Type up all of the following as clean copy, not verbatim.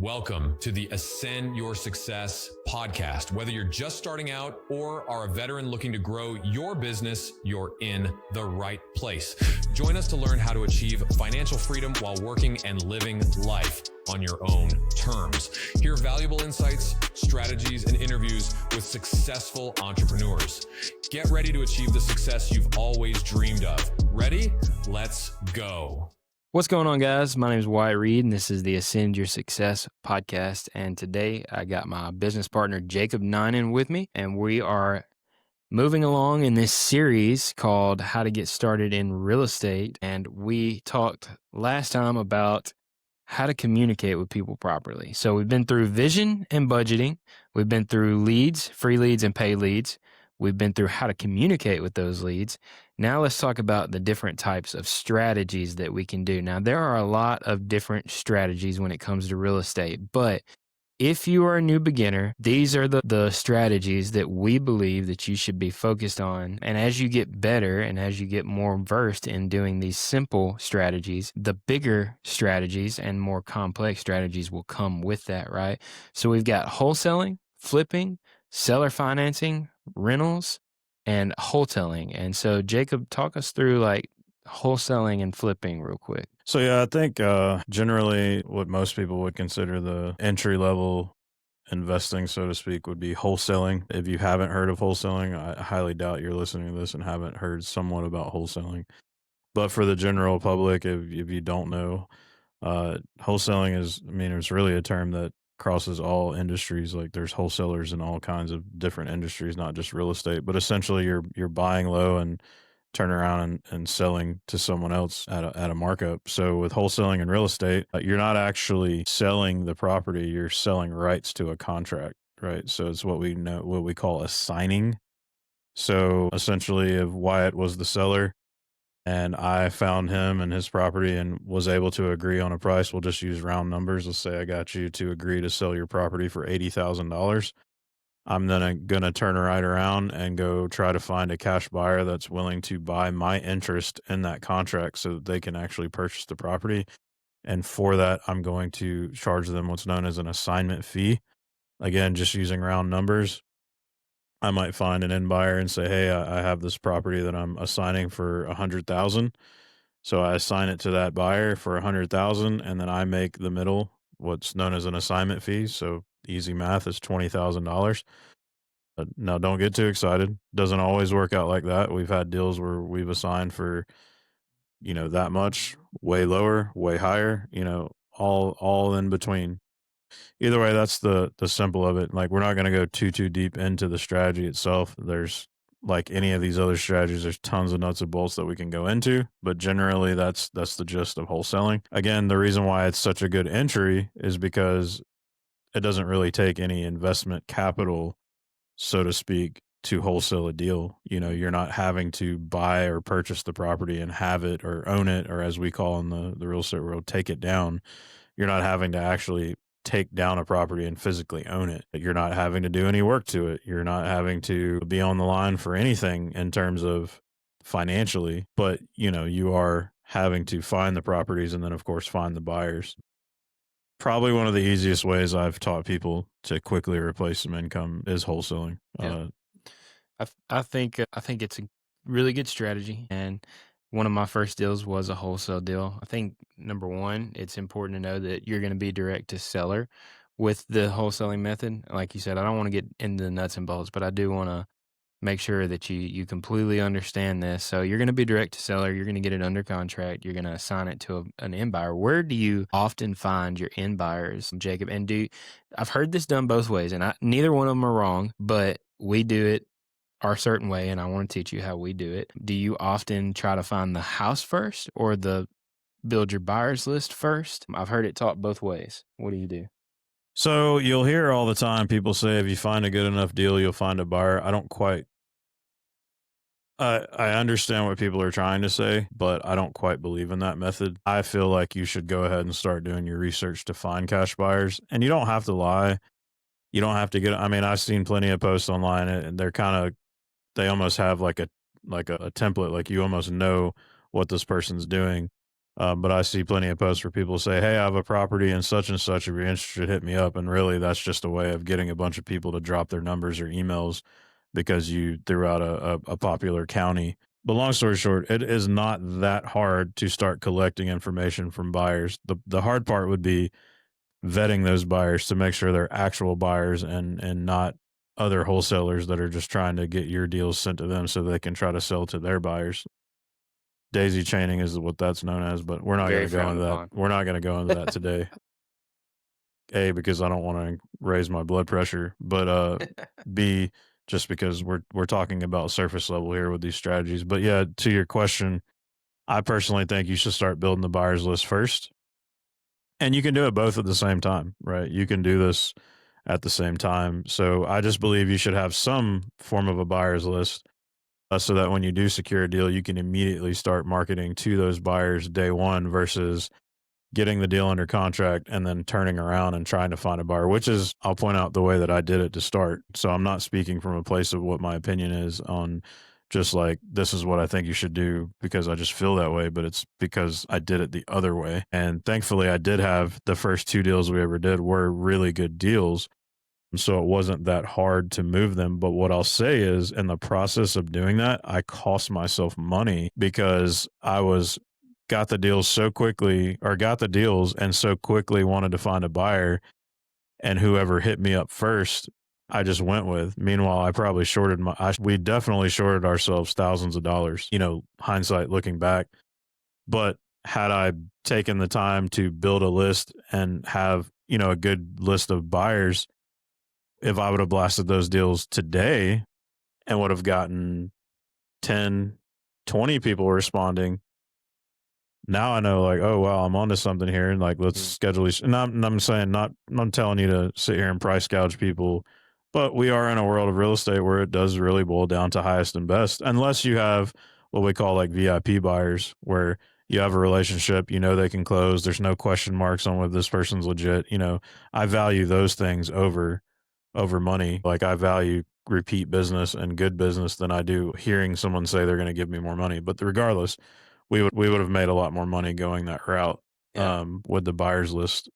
Welcome to the Ascend Your Success podcast. Whether you're just starting out or are a veteran looking to grow your business, you're in the right place. Join us to learn how to achieve financial freedom while working and living life on your own terms. Hear valuable insights, strategies, and interviews with successful entrepreneurs. Get ready to achieve the success you've always dreamed of. Ready? Let's go. What's going on, guys? My name is Wyatt and this is the Ascend Your Success podcast. And today I got my business partner, Jacob Ninan, with me, and we are moving along in this series called How to Get Started in Real Estate. And we talked last time about how to communicate with people properly. So we've been through vision and budgeting. We've been through leads, free leads and paid leads. We've been through how to communicate with those leads. Now let's talk about the different types of strategies that we can do. Now, there are a lot of different strategies when it comes to real estate, but if you are a new beginner, these are the strategies that we believe that you should be focused on. And as you get better and as you get more versed in doing these simple strategies, the bigger strategies and more complex strategies will come with that, right? So we've got wholesaling, flipping, seller financing, rentals, and wholesaling. And so, Jacob, talk us through like wholesaling and flipping real quick. So yeah, I think generally what most people would consider the entry level investing, so to speak, would be wholesaling. If you haven't heard of wholesaling, I highly doubt you're listening to this and haven't heard somewhat about wholesaling. But for the general public, if you don't know, wholesaling is, it's really a term that crosses all industries. Like there's wholesalers in all kinds of different industries, not just real estate, but essentially you're buying low and turn around and selling to someone else at a markup. So with wholesaling in real estate, you're not actually selling the property, you're selling rights to a contract, right? So it's what we call assigning. So essentially if Wyatt was the seller and I found him and his property and was able to agree on a price, we'll just use round numbers. Let's say I got you to agree to sell your property for $80,000. I'm then going to turn right around and go try to find a cash buyer that's willing to buy my interest in that contract so that they can actually purchase the property. And for that, I'm going to charge them what's known as an assignment fee. Again, just using round numbers. I might find an end buyer and say, hey, I have this property that I'm assigning for $100,000. So I assign it to that buyer for $100,000, and then I make the middle, what's known as an assignment fee. So easy math is $20,000. Now, don't get too excited. Doesn't always work out like that. We've had deals where we've assigned for, that much, way lower, way higher, all in between. Either way, that's the simple of it. Like, we're not going to go too deep into the strategy itself. There's, like any of these other strategies, there's tons of nuts and bolts that we can go into, but generally that's the gist of wholesaling. Again, the reason why it's such a good entry is because it doesn't really take any investment capital, so to speak, to wholesale a deal. You're not having to buy or purchase the property and have it or own it, or as we call in the real estate world, take it down. You're not having to actually take down a property and physically own it. You're not having to do any work to it. You're not having to be on the line for anything in terms of financially, but you are having to find the properties and then of course find the buyers. Probably one of the easiest ways I've taught people to quickly replace some income is wholesaling. Yeah. I think it's a really good strategy, and one of my first deals was a wholesale deal. I think number one, it's important to know that you're going to be direct to seller with the wholesaling method. Like you said, I don't want to get into the nuts and bolts, but I do want to make sure that you completely understand this. So you're going to be direct to seller. You're going to get it under contract. You're going to assign it to an end buyer. Where do you often find your end buyers, Jacob? And I've heard this done both ways, and neither one of them are wrong, but we do it our certain way, and I want to teach you how we do it. Do you often try to find the house first or the build your buyers list first? I've heard it taught both ways. What do you do? So you'll hear all the time people say, if you find a good enough deal, you'll find a buyer. I understand what people are trying to say, but I don't quite believe in that method. I feel like you should go ahead and start doing your research to find cash buyers, and you don't have to lie. You don't have to I've seen plenty of posts online, and they almost have like a template, like you almost know what this person's doing. But I see plenty of posts where people say, hey, I have a property and such, if you're interested, hit me up. And really, that's just a way of getting a bunch of people to drop their numbers or emails because you threw out a popular county. But long story short, it is not that hard to start collecting information from buyers. The hard part would be vetting those buyers to make sure they're actual buyers and not other wholesalers that are just trying to get your deals sent to them so they can try to sell to their buyers. Daisy chaining is what that's known as, but we're not going to go into that. We're not going to go into that today. A, because I don't want to raise my blood pressure, but B, just because we're talking about surface level here with these strategies. But yeah, to your question, I personally think you should start building the buyers list first. And you can do it both at the same time, right? You can do this at the same time. So I just believe you should have some form of a buyers list so that when you do secure a deal, you can immediately start marketing to those buyers day one versus getting the deal under contract and then turning around and trying to find a buyer, which is, I'll point out the way that I did it to start. So I'm not speaking from a place of what my opinion is on just like, this is what I think you should do because I just feel that way, but it's because I did it the other way. And thankfully I did have the first 2 deals we ever did were really good deals. So it wasn't that hard to move them. But what I'll say is in the process of doing that, I cost myself money because got the deals and so quickly wanted to find a buyer, and whoever hit me up first, I just went with. Meanwhile, I probably we definitely shorted ourselves thousands of dollars, hindsight looking back. But had I taken the time to build a list and have, a good list of buyers, if I would have blasted those deals today and would have gotten 10, 20 people responding, now I know like, oh, wow, I'm onto something here. And like, let's schedule these. And I'm saying I'm telling you to sit here and price gouge people, but we are in a world of real estate where it does really boil down to highest and best, unless you have what we call like VIP buyers where you have a relationship, they can close. There's no question marks on whether this person's legit. I value those things over money. Like I value repeat business and good business than I do hearing someone say they're going to give me more money. But regardless, we would have made a lot more money going that route with the buyers list,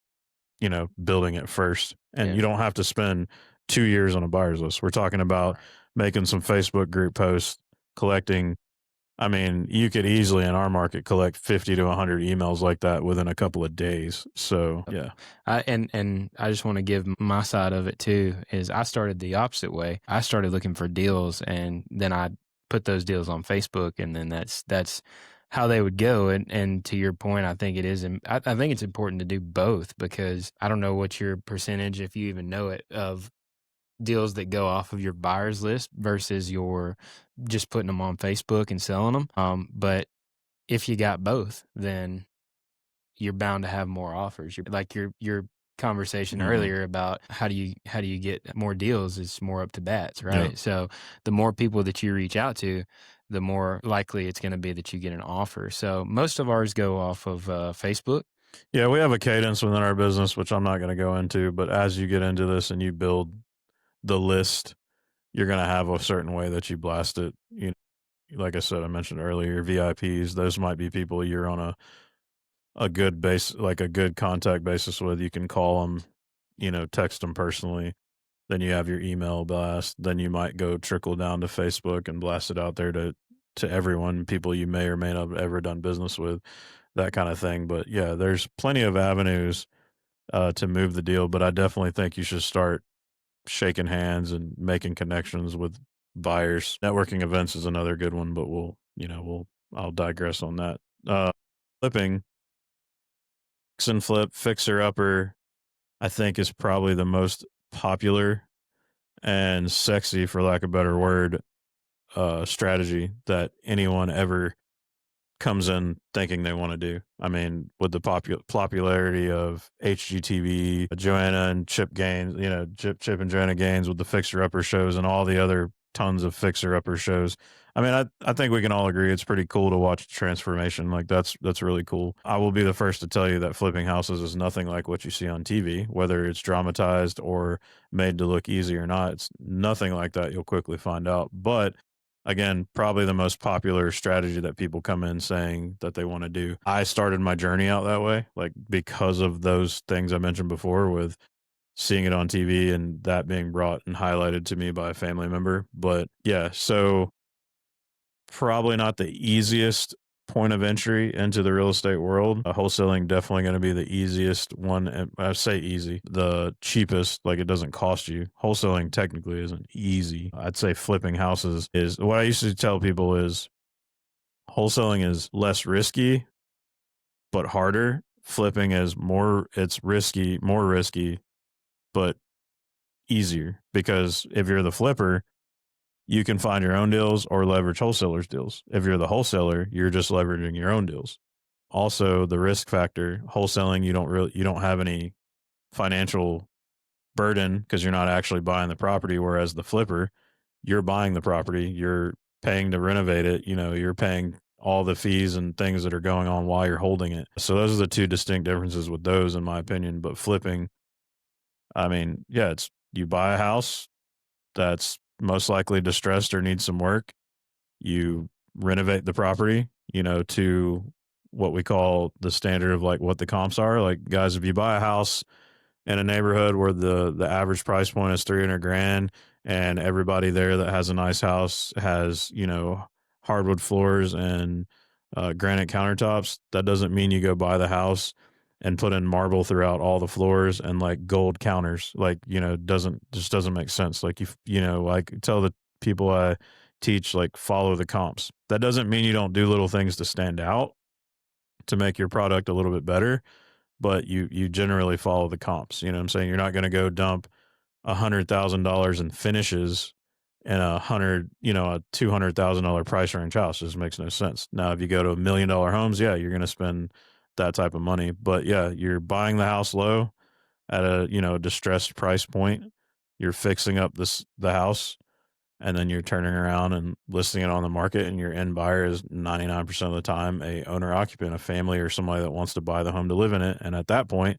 building it first. And you don't have to spend 2 years on a buyers list. We're talking about making some Facebook group posts, collecting. I mean, you could easily in our market collect 50 to 100 emails like that within a couple of days. So, yeah. And I just want to give my side of it too, is I started the opposite way. I started looking for deals and then I put those deals on Facebook, and then that's how they would go. And to your point, I think I think it's important to do both, because I don't know what your percentage, if you even know it, of deals that go off of your buyers list versus your just putting them on Facebook and selling them. But if you got both, then you're bound to have more offers. Like your conversation earlier about how do you get more deals is more up to bats, right? Yeah. So the more people that you reach out to, the more likely it's going to be that you get an offer. So most of ours go off of Facebook. Yeah, we have a cadence within our business, which I'm not going to go into, but as you get into this and you build the list, you're going to have a certain way that you blast it. Like I said, I mentioned earlier, VIPs, those might be people you're on a good base, like a good contact basis with. You can call them, text them personally. Then you have your email blast. Then you might go trickle down to Facebook and blast it out there to everyone, people you may or may not have ever done business with, that kind of thing. But yeah, there's plenty of avenues to move the deal, but I definitely think you should start shaking hands and making connections with buyers. Networking events is another good one, but I'll digress on that. Flipping, fix and flip, fixer upper, I think is probably the most popular and sexy, for lack of a better word, strategy that anyone ever comes in thinking they want to do. I mean, with the popularity of HGTV, Joanna and Chip Gaines, Chip and Joanna Gaines with the Fixer Upper shows and all the other tons of Fixer Upper shows. I mean, I think we can all agree it's pretty cool to watch the transformation. Like that's really cool. I will be the first to tell you that flipping houses is nothing like what you see on TV, whether it's dramatized or made to look easy or not. It's nothing like that. You'll quickly find out. But again, probably the most popular strategy that people come in saying that they want to do. I started my journey out that way, like because of those things I mentioned before, with seeing it on TV and that being brought and highlighted to me by a family member. But yeah, so probably not the easiest point of entry into the real estate world. Wholesaling definitely going to be the easiest one. And I say easy, the cheapest, like it doesn't cost you. Wholesaling technically isn't easy. I'd say flipping houses is what I used to tell people is wholesaling is less risky, but harder. Flipping is it's risky, more risky, but easier, because if you're the flipper, you can find your own deals or leverage wholesalers' deals. If you're the wholesaler, you're just leveraging your own deals. Also, the risk factor, wholesaling, you don't have any financial burden because you're not actually buying the property. Whereas the flipper, you're buying the property, you're paying to renovate it, you're paying all the fees and things that are going on while you're holding it. So those are the two distinct differences with those, in my opinion. But flipping, I mean, yeah, it's you buy a house that's most likely distressed or needs some work. You renovate the property, to what we call the standard of like what the comps are. Like, guys, if you buy a house in a neighborhood where the average price point is 300 grand and everybody there that has a nice house has, hardwood floors and granite countertops, that doesn't mean you go buy the house and put in marble throughout all the floors and like gold counters. Like, doesn't make sense. Like, like tell the people I teach, like, follow the comps. That doesn't mean you don't do little things to stand out to make your product a little bit better, but you generally follow the comps. You know what I'm saying? You're not going to go dump $100,000 in finishes and a $200,000 price range house. It just makes no sense. Now, if you go to $1 million homes, yeah, you're going to spend that type of money. But yeah, you're buying the house low at a distressed price point. You're fixing up the house, and then you're turning around and listing it on the market, and your end buyer is 99% of the time a owner occupant, a family, or somebody that wants to buy the home to live in it. And at that point,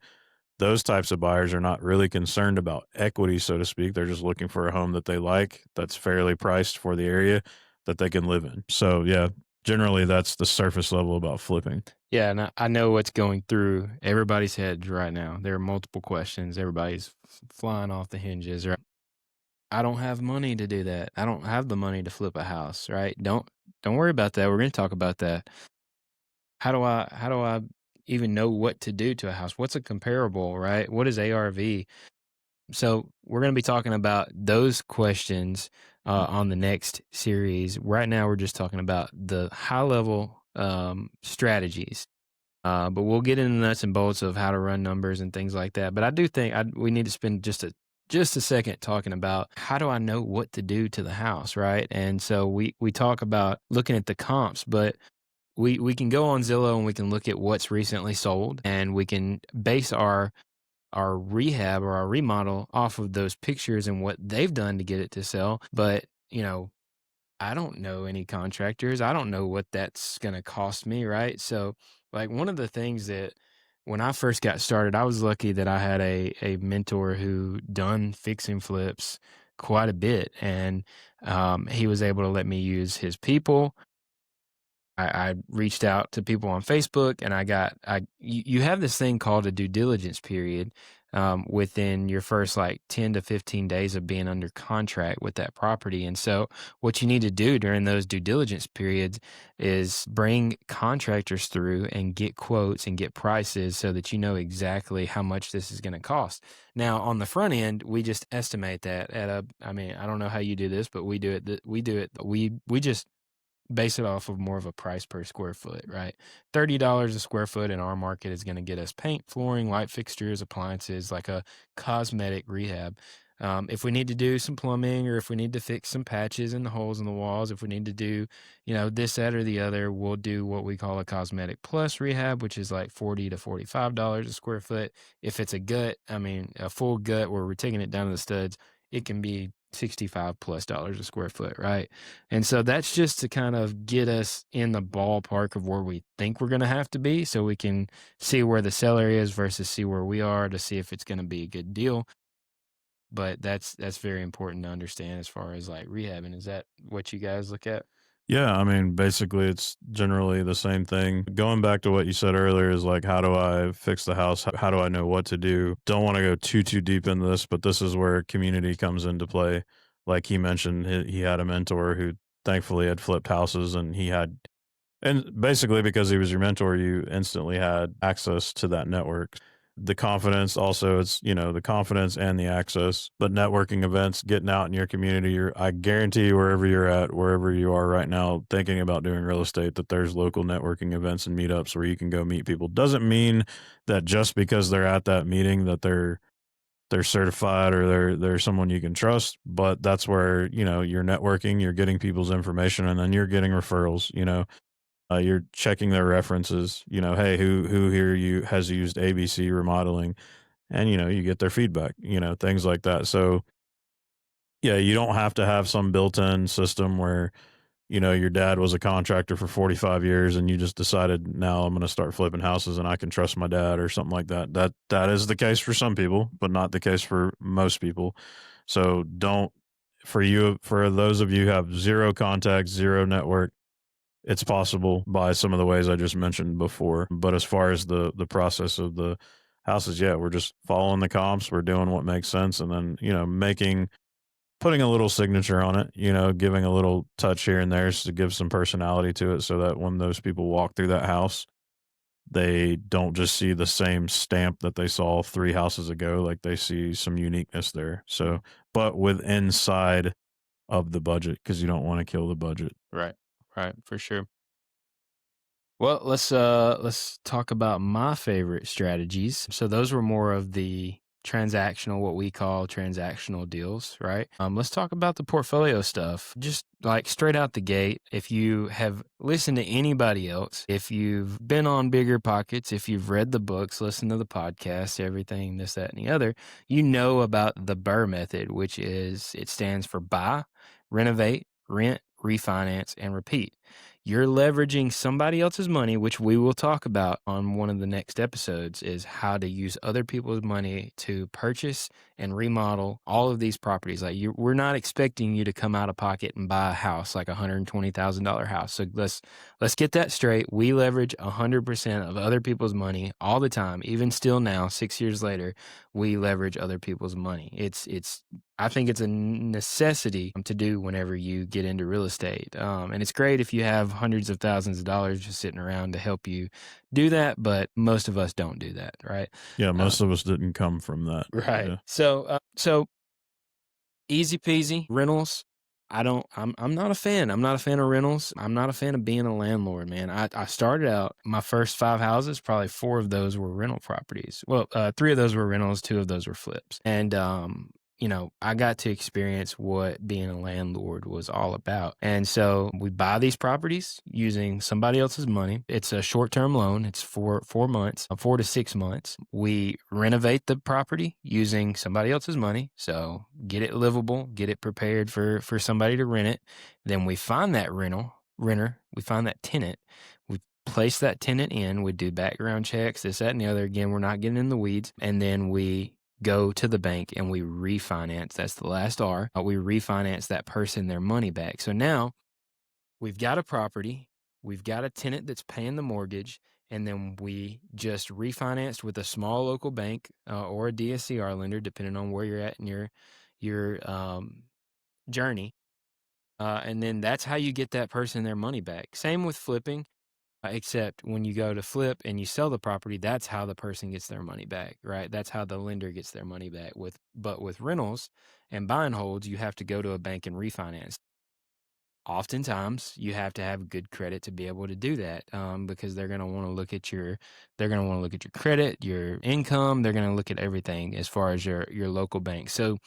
those types of buyers are not really concerned about equity, so to speak. They're just looking for a home that they like, that's fairly priced for the area, that they can live in. So yeah, generally that's the surface level about flipping. Yeah, and I know what's going through everybody's heads right now. There are multiple questions. Everybody's flying off the hinges. Right? I don't have money to do that. I don't have the money to flip a house. Right? Don't worry about that. We're going to talk about that. How do I even know what to do to a house? What's a comparable? Right? What is ARV? So we're going to be talking about those questions on the next series. Right now, we're just talking about the high level strategies. But we'll get into the nuts and bolts of how to run numbers and things like that. But I do think we need to spend just a second talking about how do I know what to do to the house, right? And so we talk about looking at the comps, but we can go on Zillow and we can look at what's recently sold, and we can base our rehab or our remodel off of those pictures and what they've done to get it to sell. But, I don't know any contractors. I don't know what that's going to cost me, right? So, like, one of the things that when I first got started, I was lucky that I had a mentor who done fixing flips quite a bit, and he was able to let me use his people. I reached out to people on Facebook, and you have this thing called a due diligence period within your first like 10 to 15 days of being under contract with that property. And so what you need to do during those due diligence periods is bring contractors through and get quotes and get prices so that you know exactly how much this is going to cost. Now, on the front end, we just estimate that I don't know how you do this, but we do it. We just base it off of more of a price per square foot, right? $30 a square foot in our market is going to get us paint, flooring, light fixtures, appliances, like a cosmetic rehab. If we need to do some plumbing, or if we need to fix some patches in the holes in the walls, if we need to do, this, that, or the other, we'll do what we call a cosmetic plus rehab, which is like $40 to $45 a square foot. If it's a full gut where we're taking it down to the studs, it can be $65+ a square foot, right? And so that's just to kind of get us in the ballpark of where we think we're going to have to be, so we can see where the seller is versus see where we are, to see if it's going to be a good deal. But that's very important to understand as far as like rehabbing. Is that what you guys look at? Yeah, I mean, basically, it's generally the same thing. Going back to what you said earlier is like, how do I fix the house? How do I know what to do? Don't want to go too deep into this, but this is where community comes into play. Like he mentioned, he had a mentor who thankfully had flipped houses, and basically because he was your mentor, you instantly had access to that network. The confidence also, it's, the confidence and the access, but networking events, getting out in your community, I guarantee you wherever you're at, wherever you are right now, thinking about doing real estate, that there's local networking events and meetups where you can go meet people. Doesn't mean that just because they're at that meeting that they're certified or they're someone you can trust, but that's where, you're networking, you're getting people's information, and then you're getting referrals, you're checking their references, hey, who here has used ABC remodeling, and you get their feedback, things like that. So yeah, you don't have to have some built-in system where your dad was a contractor for 45 years and you just decided, now I'm going to start flipping houses and I can trust my dad or something like that. That is the case for some people, but not the case for most people. So for those of you who have zero contacts, zero network, it's possible by some of the ways I just mentioned before. But as far as the process of the houses, yeah, we're just following the comps. We're doing what makes sense. And then, putting a little signature on it, giving a little touch here and there to give some personality to it so that when those people walk through that house, they don't just see the same stamp that they saw 3 houses ago. Like they see some uniqueness there. So, but with inside of the budget, because you don't want to kill the budget. Right, for sure. Well, let's talk about my favorite strategies. So those were more of the transactional, what we call transactional deals, right? Let's talk about the portfolio stuff. Just like straight out the gate, if you have listened to anybody else, if you've been on Bigger Pockets, if you've read the books, listened to the podcasts, everything, this, that, and the other, you know about the BRRRR method, which it stands for buy, renovate, rent, refinance, and repeat. You're leveraging somebody else's money, which we will talk about on one of the next episodes, is how to use other people's money to purchase and remodel all of these properties. Like we're not expecting you to come out of pocket and buy a house, like $120,000 house. So let's get that straight. We leverage 100% of other people's money all the time. Even still now, 6 years later, we leverage other people's money. I think it's a necessity to do whenever you get into real estate. And it's great if you have hundreds of thousands of dollars just sitting around to help you do that, but most of us don't do that, right? Yeah, most of us didn't come from that. Right. Yeah. So easy peasy rentals. I'm not a fan. I'm not a fan of rentals. I'm not a fan of being a landlord, man. I started out my first 5 houses, probably 4 of those were rental properties. Well, 3 of those were rentals, 2 of those were flips. And, I got to experience what being a landlord was all about. And so we buy these properties using somebody else's money. It's a short-term loan. It's 4 months, 4 to 6 months. We renovate the property using somebody else's money. So get it livable, get it prepared for somebody to rent it. Then we find that renter, we find that tenant. We place that tenant in. We do background checks, this, that, and the other. Again, we're not getting in the weeds. And then we go to the bank and we refinance. That's the last R. We refinance that person their money back. So now we've got a property, we've got a tenant that's paying the mortgage, and then we just refinanced with a small local bank or a DSCR lender, depending on where you're at in your journey. And then that's how you get that person their money back. Same with flipping. Except when you go to flip and you sell the property, that's how the person gets their money back, right? That's how the lender gets their money back. But with rentals and buy and holds, you have to go to a bank and refinance. Oftentimes, you have to have good credit to be able to do that, because they're going to want to look at your credit, your income. They're going to look at everything as far as your local bank. So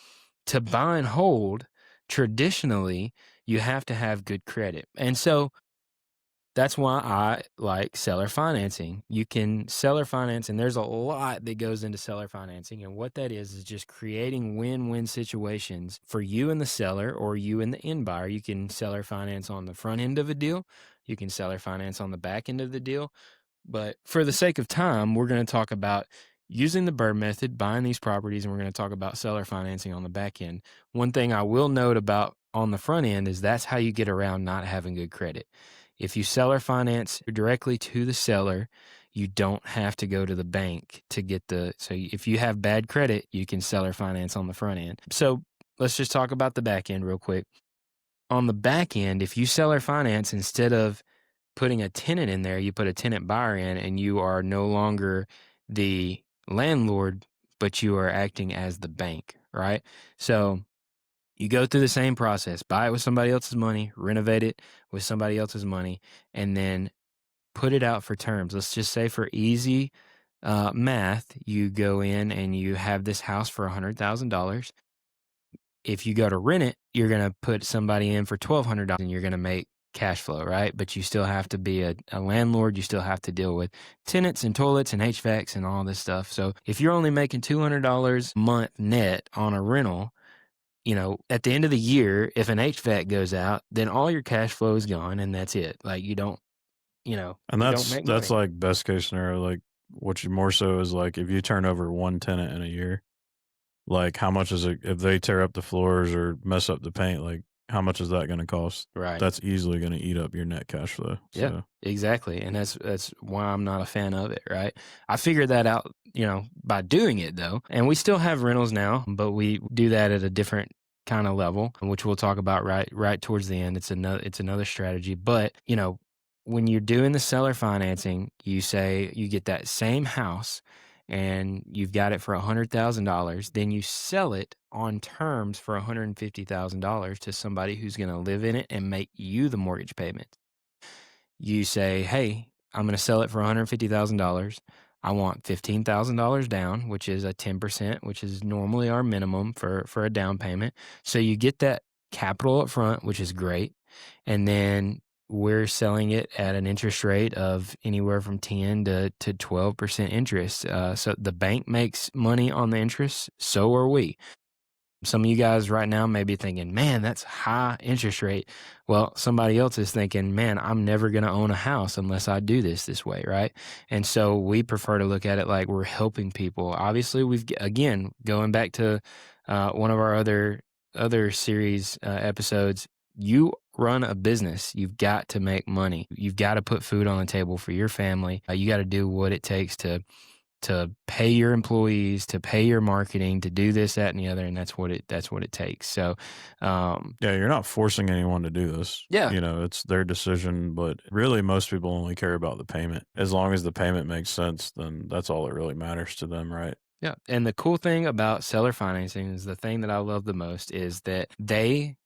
to buy and hold, traditionally, you have to have good credit, and so that's why I like seller financing. You can seller finance, and there's a lot that goes into seller financing. And what that is just creating win-win situations for you and the seller, or you and the end buyer. You can seller finance on the front end of a deal. You can seller finance on the back end of the deal. But for the sake of time, we're going to talk about using the BRRRR method, buying these properties, and we're going to talk about seller financing on the back end. One thing I will note about on the front end is that's how you get around not having good credit. If you seller finance directly to the seller, you don't have to go to the bank to get so if you have bad credit, you can seller finance on the front end. So let's just talk about the back end real quick. On the back end, if you seller finance, instead of putting a tenant in there, you put a tenant buyer in, and you are no longer the landlord, but you are acting as the bank, right? So you go through the same process, buy it with somebody else's money, renovate it with somebody else's money, and then put it out for terms. Let's just say for easy math, you go in and you have this house for $100,000. If you go to rent it, you're going to put somebody in for $1,200 and you're going to make cash flow, right? But you still have to be a landlord. You still have to deal with tenants and toilets and HVACs and all this stuff. So if you're only making $200 a month net on a rental, at the end of the year, if an HVAC goes out, then all your cash flow is gone and that's it. Like you don't And don't make that's money. like best case scenario. Like what you more so is like if you turn over one tenant in a year, like how much is it if they tear up the floors or mess up the paint? Like how much is that going to cost? Right. That's easily going to eat up your net cash flow. Yeah, So. exactly. And that's why I'm not a fan of it, right? I figured that out, by doing it though. And we still have rentals now, but we do that at a different kind of level, which we'll talk about right towards the end. It's another strategy. But, when you're doing the seller financing, you say you get that same house and you've got it for $100,000, then you sell it on terms for $150,000 to somebody who's going to live in it and make you the mortgage payment. You say, hey, I'm going to sell it for $150,000. I want $15,000 down, which is a 10%, which is normally our minimum for a down payment. So you get that capital up front, which is great. And then we're selling it at an interest rate of anywhere from 10 to 12% interest. So the bank makes money on the interest. So are we. Some of you guys right now may be thinking, man, that's high interest rate. Well, somebody else is thinking, man, I'm never going to own a house unless I do this way, right? And so we prefer to look at it like we're helping people. Obviously, again, going back to one of our other series episodes, you run a business. You've got to make money. You've got to put food on the table for your family. You got to do what it takes to pay your employees, to pay your marketing, to do this, that, and the other, and that's what it takes. So, yeah, you're not forcing anyone to do this. Yeah, it's their decision. But really, most people only care about the payment. As long as the payment makes sense, then that's all that really matters to them, right? Yeah, and the cool thing about seller financing is the thing that I love the most is that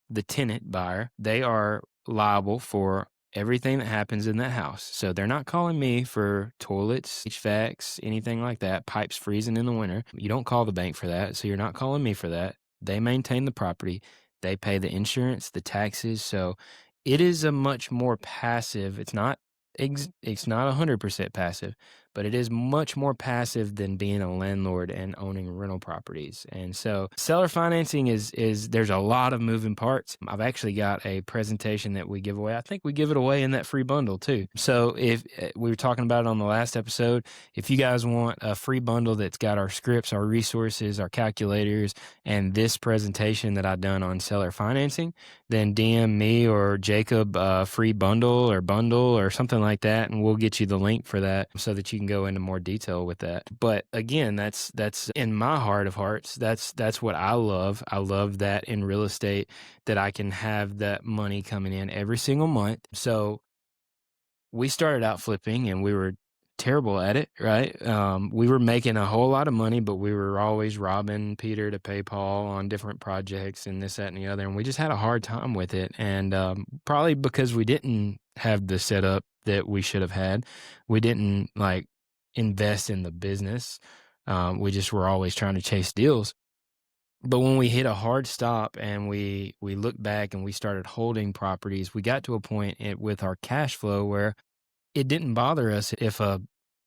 the tenant buyer, they are liable for everything that happens in that house. So they're not calling me for toilets, HVACs, anything like that, pipes freezing in the winter. You don't call the bank for that. So you're not calling me for that. They maintain the property. They pay the insurance, the taxes. So it is a much more passive. It's not 100% passive, but it is much more passive than being a landlord and owning rental properties. And so seller financing is there's a lot of moving parts. I've actually got a presentation that we give away. I think we give it away in that free bundle too. So if we were talking about it on the last episode, if you guys want a free bundle that's got our scripts, our resources, our calculators, and this presentation that I've done on seller financing, then DM me or Jacob free bundle or something like that, and we'll get you the link for that so that you can go into more detail with that. But again, that's in my heart of hearts. That's what I love. I love that in real estate, that I can have that money coming in every single month. So we started out flipping and we were terrible at it, right? We were making a whole lot of money, but we were always robbing Peter to pay Paul on different projects and this, that, and the other. And we just had a hard time with it. And probably because we didn't have the setup that we should have had. We didn't invest in the business. We just were always trying to chase deals. But when we hit a hard stop and we looked back and we started holding properties, we got to a point with our cash flow where it didn't bother us if a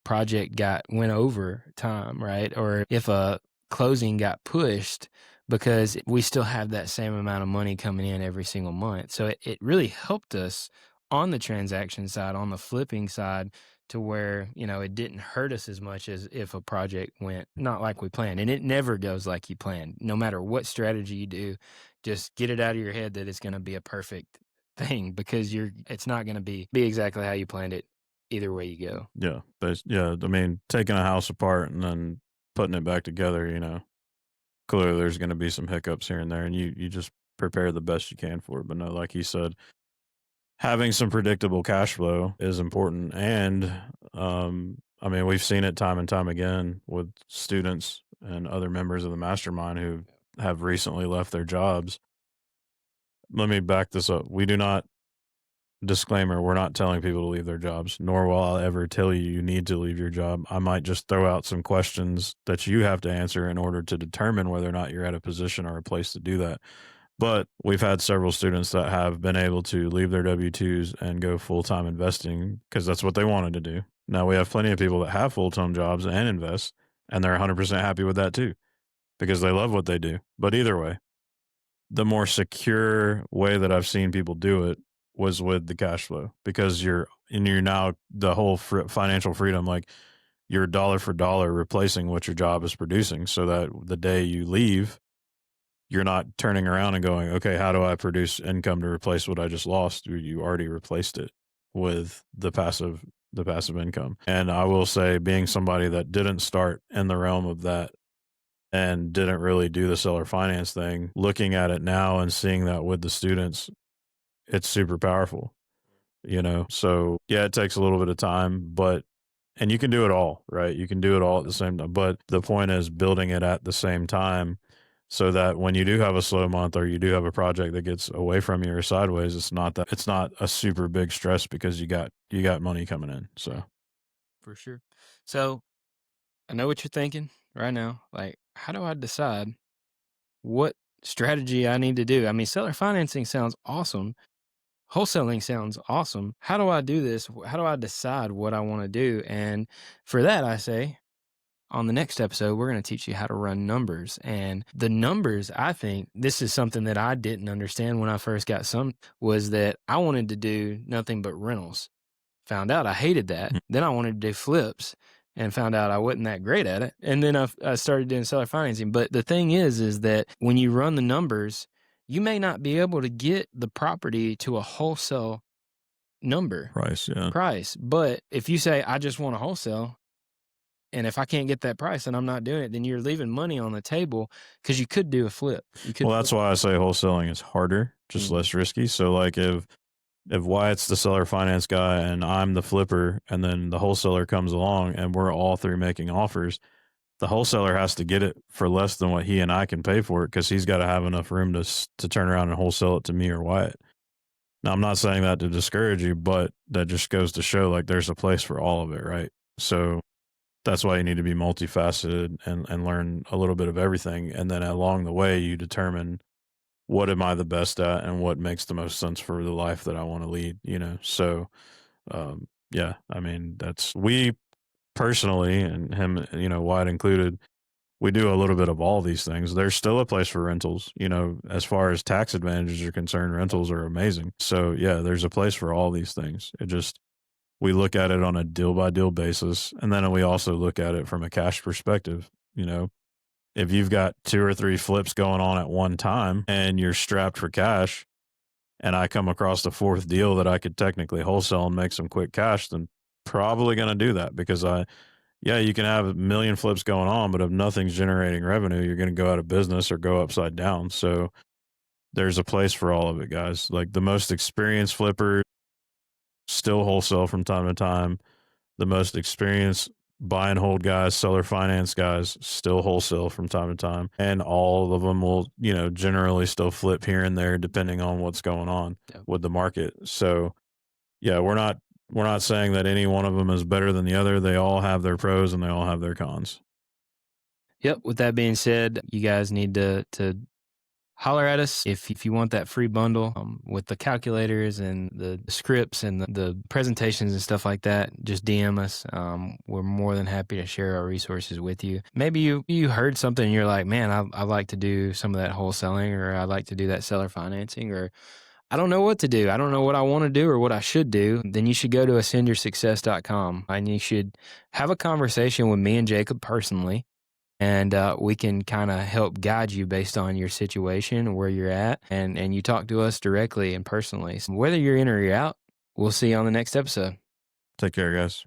project went over time, right? Or if a closing got pushed, because we still have that same amount of money coming in every single month. So it really helped us on the transaction side, on the flipping side, to where, it didn't hurt us as much as if a project went not like we planned. And it never goes like you planned. No matter what strategy you do, just get it out of your head that it's going to be a perfect thing, because it's not going to be exactly how you planned it either way you go. Yeah. I mean, taking a house apart and then putting it back together, clearly there's going to be some hiccups here and there, and you just prepare the best you can for it. But no, like he said, having some predictable cash flow is important. And I mean, we've seen it time and time again with students and other members of the mastermind who have recently left their jobs. Let me back this up. We do not, disclaimer, we're not telling people to leave their jobs, nor will I ever tell you need to leave your job. I might just throw out some questions that you have to answer in order to determine whether or not you're at a position or a place to do that. But we've had several students that have been able to leave their W-2s and go full-time investing because that's what they wanted to do. Now, we have plenty of people that have full-time jobs and invest, and they're 100% happy with that too because they love what they do. But either way, the more secure way that I've seen people do it was with the cash flow, because you're now the whole financial freedom, like you're dollar for dollar replacing what your job is producing, so that the day you leave, you're not turning around and going, okay, how do I produce income to replace what I just lost? You already replaced it with the passive income. And I will say, being somebody that didn't start in the realm of that and didn't really do the seller finance thing, looking at it now and seeing that with the students, it's super powerful, So yeah, it takes a little bit of time, and you can do it all, right? You can do it all at the same time. But the point is building it at the same time so that when you do have a slow month or you do have a project that gets away from you or sideways, it's not a super big stress because you got money coming in. So For sure. So I know what you're thinking right now. Like, how do I decide what strategy I need to do? I mean, seller financing sounds awesome. Wholesaling sounds awesome. How do I do this? How do I decide what I want to do? And for that, I say, on the next episode, we're going to teach you how to run numbers. And the numbers, I think this is something that I didn't understand when I first got some, was that I wanted to do nothing but rentals. Found out I hated that. Then I wanted to do flips and found out I wasn't that great at it. And then I started doing seller financing. But the thing is that when you run the numbers, you may not be able to get the property to a wholesale number price. But if you say, I just want a wholesale, and if I can't get that price and I'm not doing it, then you're leaving money on the table, because you could do a flip. Well, that's why I say wholesaling is harder, just less risky. So like if Wyatt's the seller finance guy and I'm the flipper, and then the wholesaler comes along and we're all three making offers, the wholesaler has to get it for less than what he and I can pay for it, because he's got to have enough room to turn around and wholesale it to me or Wyatt. Now, I'm not saying that to discourage you, but that just goes to show like there's a place for all of it, right? So that's why you need to be multifaceted and learn a little bit of everything. And then along the way, you determine, what am I the best at and what makes the most sense for the life that I want to lead, So, yeah, I mean, we personally, and him, Wyatt included, we do a little bit of all these things. There's still a place for rentals, as far as tax advantages are concerned, rentals are amazing. So yeah, there's a place for all these things. We look at it on a deal by deal basis. And then we also look at it from a cash perspective. If you've got 2 or 3 flips going on at one time and you're strapped for cash, and I come across the 4th deal that I could technically wholesale and make some quick cash, then probably going to do that, because you can have a million flips going on, but if nothing's generating revenue, you're going to go out of business or go upside down. So there's a place for all of it, guys. Like the most experienced flipper still wholesale from time to time. The most experienced buy and hold guys, seller finance guys, still wholesale from time to time. And all of them will, generally still flip here and there depending on what's going on with the market. So yeah, we're not saying that any one of them is better than the other. They all have their pros and they all have their cons. Yep. With that being said, you guys need to holler at us if you want that free bundle with the calculators and the scripts and the presentations and stuff like that. Just DM us. We're more than happy to share our resources with you. Maybe you heard something and you're like, man, I like to do some of that wholesaling, or I like to do that seller financing, or I don't know what to do. I don't know what I want to do or what I should do. Then you should go to ascendyoursuccess.com and you should have a conversation with me and Jacob personally. And we can kind of help guide you based on your situation, where you're at, and you talk to us directly and personally. So whether you're in or you're out, we'll see you on the next episode. Take care, guys.